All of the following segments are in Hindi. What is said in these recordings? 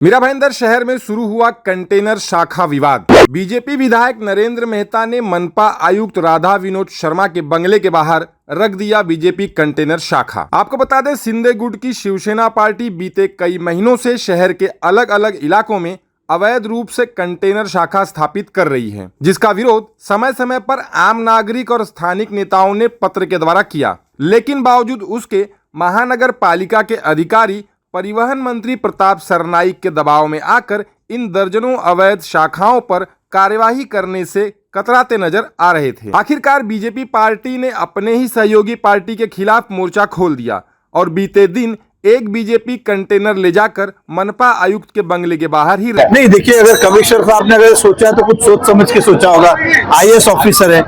मीरा भाईंदर शहर में शुरू हुआ कंटेनर शाखा विवाद। बीजेपी विधायक नरेंद्र मेहता ने मनपा आयुक्त राधा विनोद शर्मा के बंगले के बाहर रख दिया बीजेपी कंटेनर शाखा। आपको बता दें, सिंधे गुट की शिवसेना पार्टी बीते कई महीनों से शहर के अलग अलग इलाकों में अवैध रूप से कंटेनर शाखा स्थापित कर रही है, जिसका विरोध समय समय पर आम नागरिक और स्थानिक नेताओं ने पत्र के द्वारा किया। लेकिन बावजूद उसके महानगर पालिका के अधिकारी परिवहन मंत्री प्रताप सरनाईक के दबाव में आकर इन दर्जनों अवैध शाखाओं पर कार्यवाही करने से कतराते नजर आ रहे थे। आखिरकार बीजेपी पार्टी ने अपने ही सहयोगी पार्टी के खिलाफ मोर्चा खोल दिया और बीते दिन एक बीजेपी कंटेनर ले जाकर मनपा आयुक्त के बंगले के बाहर ही नहीं। देखिए, अगर कमिश्नर साहब ने अगर सोचा है तो कुछ सोच समझ के सोचा होगा। आईएएस ऑफिसर है,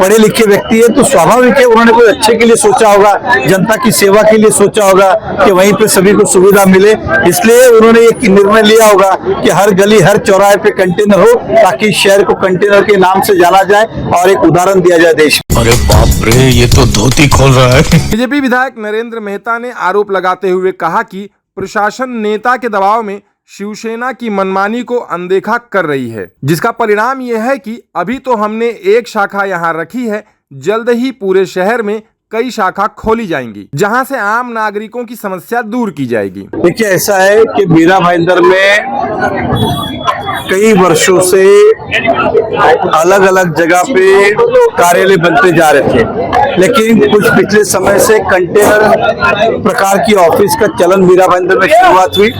पढ़े लिखे व्यक्ति है, तो स्वाभाविक है उन्होंने कोई अच्छे के लिए सोचा होगा, जनता की सेवा के लिए सोचा होगा कि वहीं पे सभी को सुविधा मिले। इसलिए उन्होंने एक निर्णय लिया होगा कि हर गली हर चौराहे पे कंटेनर हो, ताकि शहर को कंटेनर के नाम से जाना जाए और एक उदाहरण दिया जाए देश। अरे बाप रे, ये तो धोती खोल रहा है। बीजेपी विधायक नरेंद्र मेहता ने आरोप लगाते हुए कहा कि प्रशासन नेता के दबाव में शिवसेना की मनमानी को अनदेखा कर रही है, जिसका परिणाम यह है कि अभी तो हमने एक शाखा यहां रखी है, जल्द ही पूरे शहर में कई शाखा खोली जाएंगी, जहां से आम नागरिकों की समस्या दूर की जाएगी। देखिए, ऐसा है कि मीरा भाईंदर में कई वर्षों से अलग अलग जगह पे कार्यालय बनते जा रहे थे, लेकिन कुछ पिछले समय से कंटेनर प्रकार की ऑफिस का चलन मीरा भाईंदर में शुरुआत हुई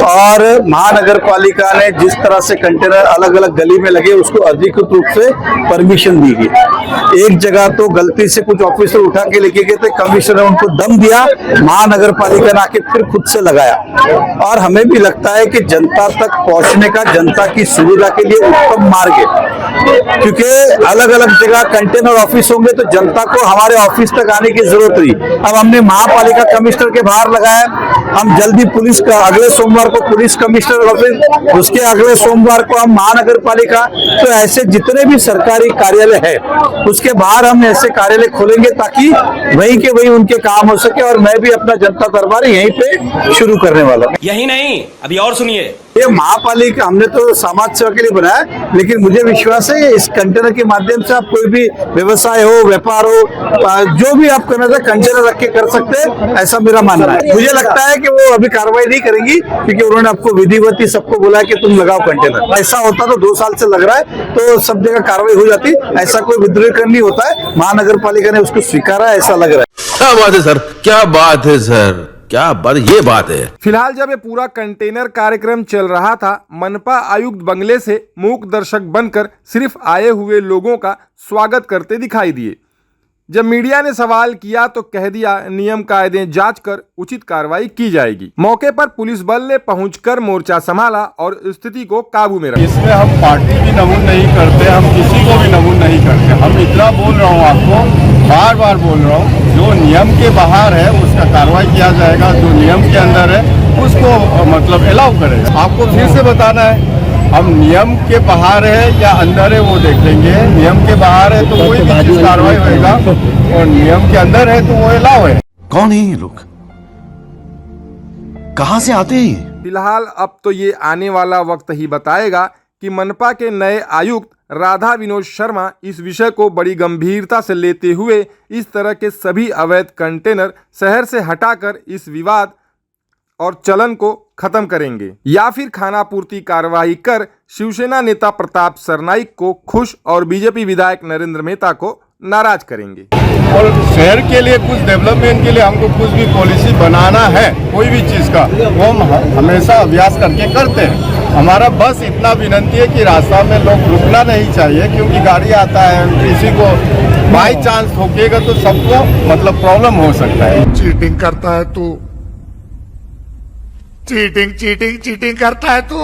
और महानगर पालिका ने जिस तरह से कंटेनर अलग अलग गली में लगे उसको अधिकृत रूप से परमिशन दी गई। एक जगह तो गलती से कुछ ऑफिसर उठा के लेके गए थे, कमिश्नर ने उनको दम दिया, महानगर पालिका ने आके फिर खुद से लगाया। और हमें भी लगता है कि जनता तक पहुंचने का जनता की सुविधा के लिए उत्तम मार्ग है, क्योंकि अलग अलग जगह कंटेनर ऑफिस होंगे तो जनता को हमारे ऑफिस तक आने की जरूरत नहीं। अब हमने महापालिका कमिश्नर के बाहर लगाया, हम जल्दी पुलिस का अगले सोमवार को पुलिस कमिश्नर ऑफिस, उसके अगले सोमवार को हम महानगर पालिका, तो ऐसे जितने भी सरकारी कार्यालय है उसके बाहर हम ऐसे कार्यालय खोलेंगे ताकि वहीं के वहीं उनके काम हो सके। और मैं भी अपना जनता दरबार यहीं पे शुरू करने वाला हूं। यही नहीं, अभी और सुनिए। ये महापालिका हमने तो समाज सेवा के लिए बनाया, लेकिन मुझे विश्वास है इस कंटेनर के माध्यम से आप कोई भी व्यवसाय हो, व्यापार हो, जो भी आप करना चाहे कंटेनर रख के कर सकते हैं, ऐसा मेरा मानना है। मुझे लगता है कि वो अभी कार्रवाई नहीं करेंगी, क्योंकि उन्होंने आपको विधिवत ही सबको बोला कि तुम लगाओ कंटेनर। ऐसा होता तो 2 साल से लग रहा है तो सब जगह कार्रवाई हो जाती। ऐसा कोई विद्रोह नहीं होता है, महानगर पालिका ने उसको स्वीकारा, ऐसा लग रहा है। क्या बात है सर, क्या बात है सर, क्या बात, ये बात है। फिलहाल जब ये पूरा कंटेनर कार्यक्रम चल रहा था, मनपा आयुक्त बंगले से मूक दर्शक बनकर सिर्फ आए हुए लोगों का स्वागत करते दिखाई दिए। जब मीडिया ने सवाल किया तो कह दिया नियम कायदे जांच कर उचित कार्रवाई की जाएगी। मौके पर पुलिस बल ने पहुंचकर मोर्चा संभाला और स्थिति को काबू में रखा। इसमें हम पार्टी भी नमून नहीं करते, हम किसी को भी नमून नहीं करते। हम इतना बोल रहा हूँ, आपको बार बार बोल रहा हूँ, जो नियम के बाहर है उसका कार्रवाई किया जाएगा, जो नियम के अंदर है उसको मतलब अलाउ करेगा। आपको फिर से बताना है, हम नियम के बाहर है या अंदर है वो देख लेंगे। नियम के बाहर है तो कोई भी चीज कार्रवाई होगा, और नियम के अंदर है तो वो अलाउ है। कौन है ये लोग, कहां से आते हैं? फिलहाल अब तो ये आने वाला वक्त ही बताएगा कि मनपा के नए आयुक्त राधा विनोद शर्मा इस विषय को बड़ी गंभीरता से लेते हुए इस तरह के सभी अवैध कंटेनर शहर से हटाकर इस विवाद और चलन को खत्म करेंगे, या फिर खानापूर्ति कार्यवाही कर शिवसेना नेता प्रताप सरनाईक को खुश और बीजेपी विधायक नरेंद्र मेहता को नाराज करेंगे। और शहर के लिए कुछ डेवलपमेंट के लिए हमको कुछ भी पॉलिसी बनाना है, कोई भी चीज़ का, वो हम हमेशा अभ्यास करके करते हैं। हमारा बस इतना विनती है कि रास्ता में लोग रुकना नहीं चाहिए, क्योंकि गाड़ी आता है, किसी को बाई चांस ठोकेगा तो सबको मतलब प्रॉब्लम हो सकता है। चीटिंग करता है तो चीटिंग करता है तो